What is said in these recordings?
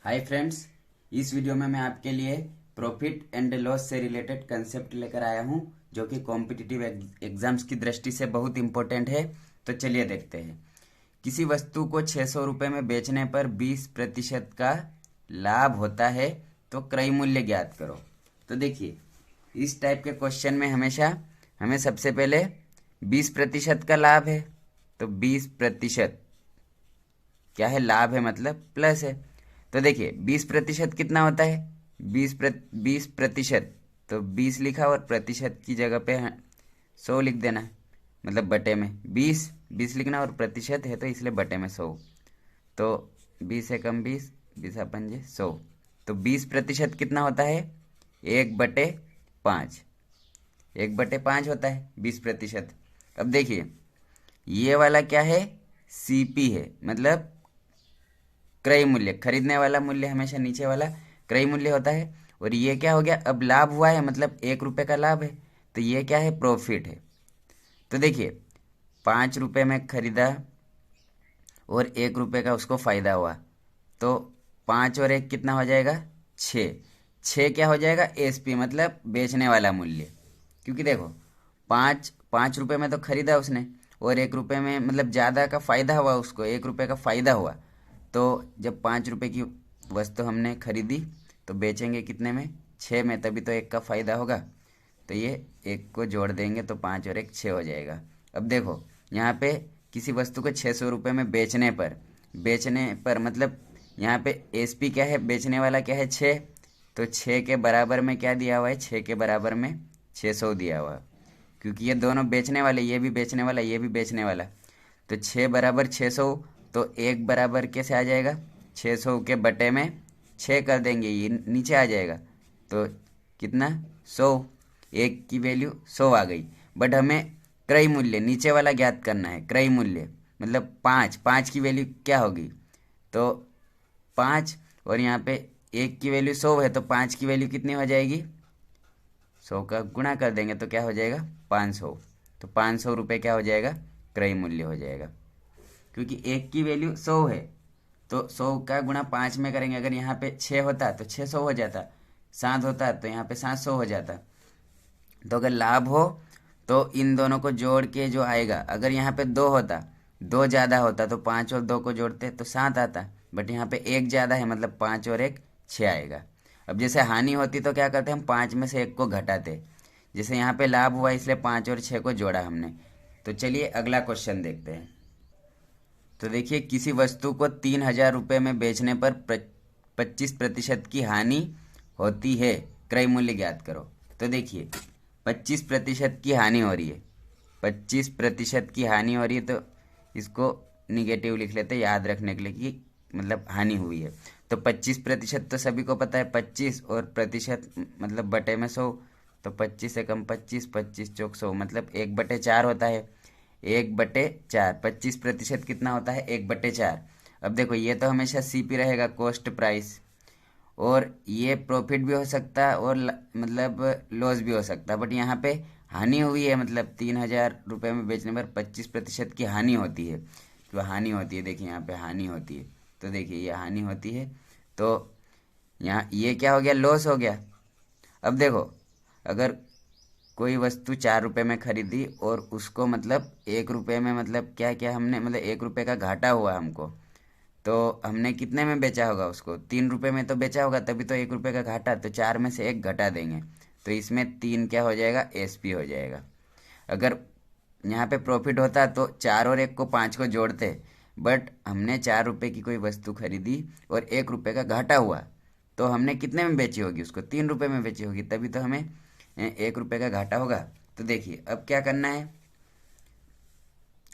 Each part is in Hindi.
हाय फ्रेंड्स, इस वीडियो में मैं आपके लिए प्रॉफिट एंड लॉस से रिलेटेड कंसेप्ट लेकर आया हूं जो कि कॉम्पिटिटिव एग्जाम्स की दृष्टि से बहुत इंपॉर्टेंट है। तो चलिए देखते हैं। किसी वस्तु को 600 रुपये में बेचने पर 20% का लाभ होता है, तो क्रय मूल्य ज्ञात करो। तो देखिए, इस टाइप के क्वेश्चन में हमेशा हमें सबसे पहले 20% का लाभ है, तो 20% क्या है, लाभ है मतलब प्लस है। तो देखिए 20% कितना होता है, 20%, तो 20 लिखा और प्रतिशत की जगह पे 100 लिख देना है, मतलब बटे में 20 लिखना और प्रतिशत है तो इसलिए बटे में 100। तो 20 एकम 20, 20 पंजे 100। तो 20% कितना होता है, 1/5, 1/5 होता है 20%। अब देखिए, ये वाला क्या है, सीपी है, मतलब क्रय मूल्य, खरीदने वाला मूल्य हमेशा नीचे वाला क्रय मूल्य होता है। और ये क्या हो गया, अब लाभ हुआ है, मतलब 1 रुपये का लाभ है, तो ये क्या है, प्रॉफिट है। तो देखिए 5 रुपये में खरीदा और 1 रुपये का उसको फायदा हुआ, तो 5 और 1 कितना हो जाएगा, 6। 6 क्या हो जाएगा, एसपी, मतलब बेचने वाला मूल्य। क्योंकि देखो 5 रुपये में तो खरीदा उसने, और 1 रुपये में मतलब ज़्यादा का फायदा हुआ, उसको 1 रुपये का फायदा हुआ। तो जब 5 रुपये की वस्तु हमने खरीदी तो बेचेंगे कितने में, 6 में, तभी तो 1 का फायदा होगा। तो ये 1 को जोड़ देंगे तो 5 और 1 6 हो जाएगा। अब देखो यहाँ पे किसी वस्तु को 600 रुपये में बेचने पर मतलब यहाँ पे एसपी क्या है, बेचने वाला क्या है, 6। तो 6 के बराबर में क्या दिया हुआ है, 6 के बराबर में 600 दिया हुआ है। क्योंकि ये दोनों बेचने वाले, ये भी बेचने वाला, ये भी बेचने वाला। तो 6 बराबर 600, तो 1 बराबर कैसे आ जाएगा, 600 के बटे में 6 कर देंगे, ये नीचे आ जाएगा। तो कितना, 100, 1 की वैल्यू 100 आ गई। बट हमें क्रय मूल्य नीचे वाला ज्ञात करना है, क्रय मूल्य मतलब 5 की वैल्यू क्या होगी, तो 5, और यहाँ पे 1 की वैल्यू 100 है, तो 5 की वैल्यू कितनी हो जाएगी, 100 का गुणा कर देंगे तो क्या हो जाएगा, 500। तो 500 रुपये क्या हो जाएगा, क्रय मूल्य हो जाएगा। क्योंकि 1 की वैल्यू 100 है, तो 100 का गुणा 5 में करेंगे। अगर यहाँ पे 6 होता तो 600 हो जाता, 7 होता तो यहाँ पे 700 हो जाता। तो अगर लाभ हो तो इन दोनों को जोड़ के जो आएगा, अगर यहाँ पे 2 होता, 2 ज़्यादा होता तो 5 और 2 को जोड़ते तो 7 आता। बट यहाँ पे 1 ज़्यादा है, मतलब 5 और 1 6 आएगा। अब जैसे हानि होती तो क्या करते, हम 5 में से 1 को घटाते। जैसे यहाँ पे लाभ हुआ इसलिए 5 और 6 को जोड़ा हमने। तो चलिए अगला क्वेश्चन देखते हैं। तो देखिए, किसी वस्तु को 3,000 रुपये में बेचने पर 25% की हानि होती है, क्रय मूल्य ज्ञात करो। तो देखिए 25% की हानि हो रही है, 25% की हानि हो रही है, तो इसको निगेटिव लिख लेते हैं याद रखने के लिए कि मतलब हानि हुई है। तो 25% तो सभी को पता है, 25 और प्रतिशत मतलब बटे में 100। तो 25 से कम 25, 25 चौक 100, मतलब 1/4 होता है। 1/4, 25% कितना होता है, 1/4। अब देखो ये तो हमेशा सीपी रहेगा, कॉस्ट प्राइस, और ये प्रॉफिट भी हो सकता है और मतलब लॉस भी हो सकता है। बट यहाँ पे हानि हुई है, मतलब 3,000 रुपये में बेचने पर 25% की हानि होती है। जो हानि होती है, देखिए यहाँ पे हानि होती है, तो देखिए ये हानि होती है। तो यहाँ ये क्या हो गया, लॉस हो गया। अब देखो, अगर कोई वस्तु 4 रुपये में खरीदी और उसको मतलब 1 रुपये में, मतलब क्या क्या हमने, मतलब 1 रुपये का घाटा हुआ हमको, तो हमने कितने में बेचा होगा उसको, 3 रुपये में तो बेचा होगा, तभी तो 1 रुपये का घाटा। तो 4 में से 1 घटा देंगे, तो इसमें 3 क्या हो जाएगा, एसपी हो जाएगा। अगर यहाँ पे प्रॉफिट होता तो 4 और 1 को 5 को जोड़ते। बट हमने 4 रुपये की कोई वस्तु खरीदी और 1 रुपये का घाटा हुआ, तो हमने कितने में बेची होगी उसको, 3 रुपये में बेची होगी, तभी तो हमें 1 रुपये का घाटा होगा। तो देखिए अब क्या करना है,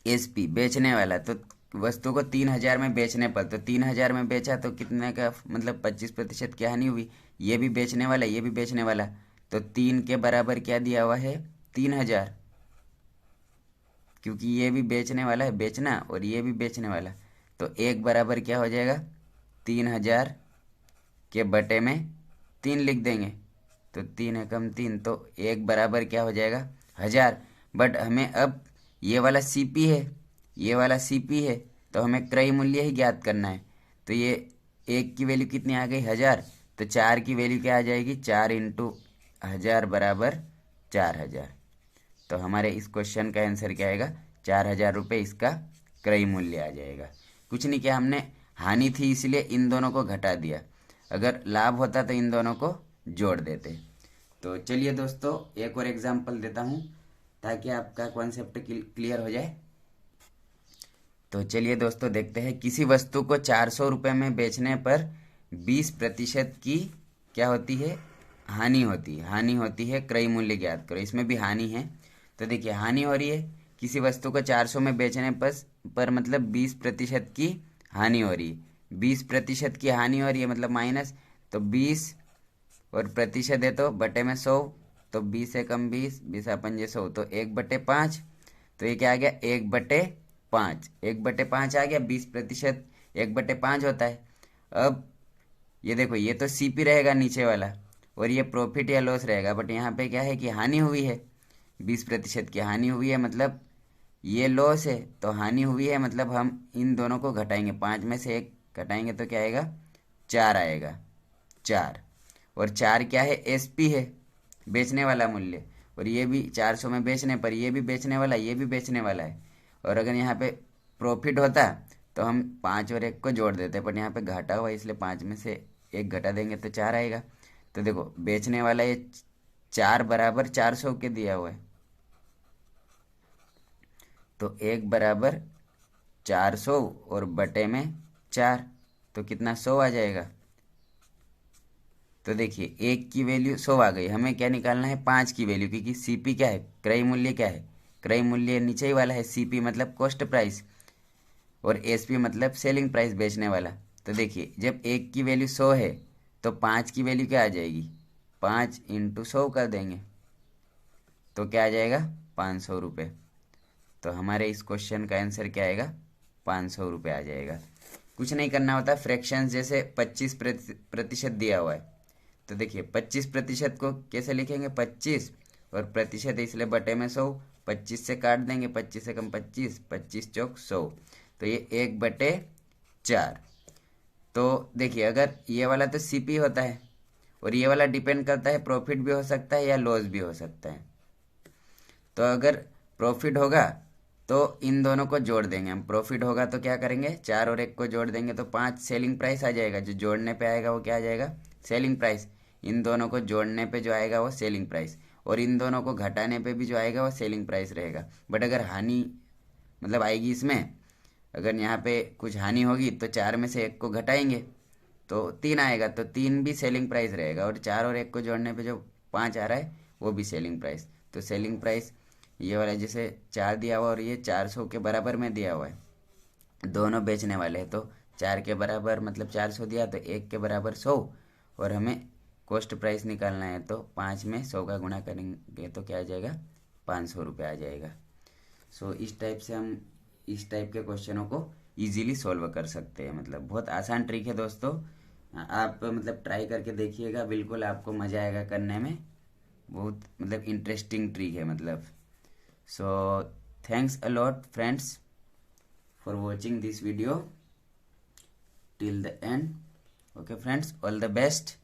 एसपी बेचने वाला, तो वस्तु को 3,000 में बेचने पर, तो 3,000 में बेचा तो कितने का, मतलब 25% की हानि हुई। ये भी बेचने वाला, ये भी बेचने वाला, तो 3 के बराबर क्या दिया हुआ है, 3,000। क्योंकि ये भी बेचने वाला है, बेचना, और ये भी बेचने वाला, तो 1 बराबर क्या हो जाएगा, 3,000 के बटे में 3 लिख देंगे। तो 3 एकम 3, तो 1 बराबर क्या हो जाएगा, 1,000। बट हमें अब ये वाला सीपी है, ये वाला सीपी है, तो हमें क्रय मूल्य ही ज्ञात करना है। तो ये एक की वैल्यू कितनी आ गई 1000, तो 4 की वैल्यू क्या आ जाएगी, 4 इंटू 1000 बराबर 4000। तो हमारे इस क्वेश्चन का आंसर क्या आएगा, 4000 रुपये इसका क्रय मूल्य आ जाएगा। कुछ नहीं किया हमने, हानि थी इसलिए इन दोनों को घटा दिया, अगर लाभ होता तो इन दोनों को जोड़ देते। तो चलिए दोस्तों एक और एग्जाम्पल देता हूँ ताकि आपका कॉन्सेप्ट क्लियर हो जाए। तो चलिए दोस्तों देखते हैं, किसी वस्तु को 400 रुपये में बेचने पर 20% की क्या होती है, हानि होती है, क्रय मूल्य ज्ञात करो। इसमें भी हानि है, तो देखिए हानि हो रही है, किसी वस्तु को 400 में बेचने पर मतलब 20% की हानि हो रही है। 20% की हानि हो रही है मतलब माइनस, तो 20 और प्रतिशत है तो बटे में 100, तो 20 से कम 20, 20 पंजे 100, तो 1/5। तो ये क्या आ गया, 1/5, 1/5 आ गया। 20% 1/5 होता है। अब ये देखो, ये तो सीपी रहेगा नीचे वाला, और ये प्रॉफिट या लॉस रहेगा, बट यहाँ पे क्या है कि हानि हुई है, 20% की हानि हुई है, मतलब ये लॉस है, तो हानि हुई है मतलब हम इन दोनों को घटाएंगे, 5 में से 1 घटाएंगे तो क्या आएगा, 4 आएगा, 4। और 4 क्या है, एसपी है, बेचने वाला मूल्य, और ये भी 400 में बेचने पर ये भी बेचने वाला, ये भी बेचने वाला है। और अगर यहाँ पे प्रॉफिट होता तो हम 5 और 1 को जोड़ देते, पर यहाँ पे घाटा हुआ इसलिए 5 में से 1 घटा देंगे तो 4 आएगा। तो देखो बेचने वाला ये 4 बराबर 400 के दिया हुआ है, तो 1 बराबर 400 और बटे में 4, तो कितना 100 आ जाएगा। तो देखिए 1 की वैल्यू 100 आ गई, हमें क्या निकालना है, 5 की वैल्यू, क्योंकि सीपी क्या है, क्रय मूल्य क्या है, क्रय मूल्य नीचे ही वाला है, सीपी मतलब कॉस्ट प्राइस, और एसपी मतलब सेलिंग प्राइस, बेचने वाला। तो देखिए जब 1 की वैल्यू 100 है तो 5 की वैल्यू क्या आ जाएगी, 5 इंटू 100 कर देंगे तो क्या आ जाएगा, 500 रुपये। तो हमारे इस क्वेश्चन का आंसर क्या आएगा, 500 रुपये आ जाएगा। कुछ नहीं करना होता, फ्रैक्शंस जैसे 25% दिया हुआ है, तो देखिए 25% को कैसे लिखेंगे, 25 और प्रतिशत इसलिए बटे में 100, 25 से काट देंगे, 25 से कम 25, 25 चौक 100, तो ये 1/4। तो देखिए अगर ये वाला तो सीपी होता है, और ये वाला डिपेंड करता है, प्रॉफिट भी हो सकता है या लॉस भी हो सकता है। तो अगर प्रॉफिट होगा तो इन दोनों को जोड़ देंगे हम, प्रॉफिट होगा तो क्या करेंगे, 4 और 1 को जोड़ देंगे तो 5 सेलिंग प्राइस आ जाएगा, जो जोड़ने पे आएगा वो क्या आ जाएगा, सेलिंग प्राइस। इन दोनों को जोड़ने पे जो आएगा वो सेलिंग प्राइस, और इन दोनों को घटाने पे भी जो आएगा वो सेलिंग प्राइस रहेगा। बट अगर हानि मतलब आएगी इसमें, अगर यहाँ पे कुछ हानि होगी तो 4 में से 1 को घटाएंगे तो 3 आएगा, तो 3 भी सेलिंग प्राइस रहेगा, और 4 और 1 को जोड़ने पे जो 5 आ रहा है वो भी सेलिंग प्राइस। तो सेलिंग प्राइस ये वाला जैसे 4 दिया हुआ और ये 400 के बराबर में दिया हुआ है, दोनों बेचने वाले हैं, तो 4 के बराबर मतलब 400 दिया, तो 1 के बराबर 100, और हमें कॉस्ट प्राइस निकालना है, तो 5 में 100 का गुणा करेंगे तो क्या आ जाएगा, 500 रुपये आ जाएगा। सो इस टाइप से हम इस टाइप के क्वेश्चनों को इजीली सॉल्व कर सकते हैं, मतलब बहुत आसान ट्रिक है दोस्तों, आप मतलब ट्राई करके देखिएगा, बिल्कुल आपको मज़ा आएगा करने में, बहुत मतलब इंटरेस्टिंग ट्रिक है मतलब। So thanks a lot friends for watching this video till the end. Okay friends, all the best.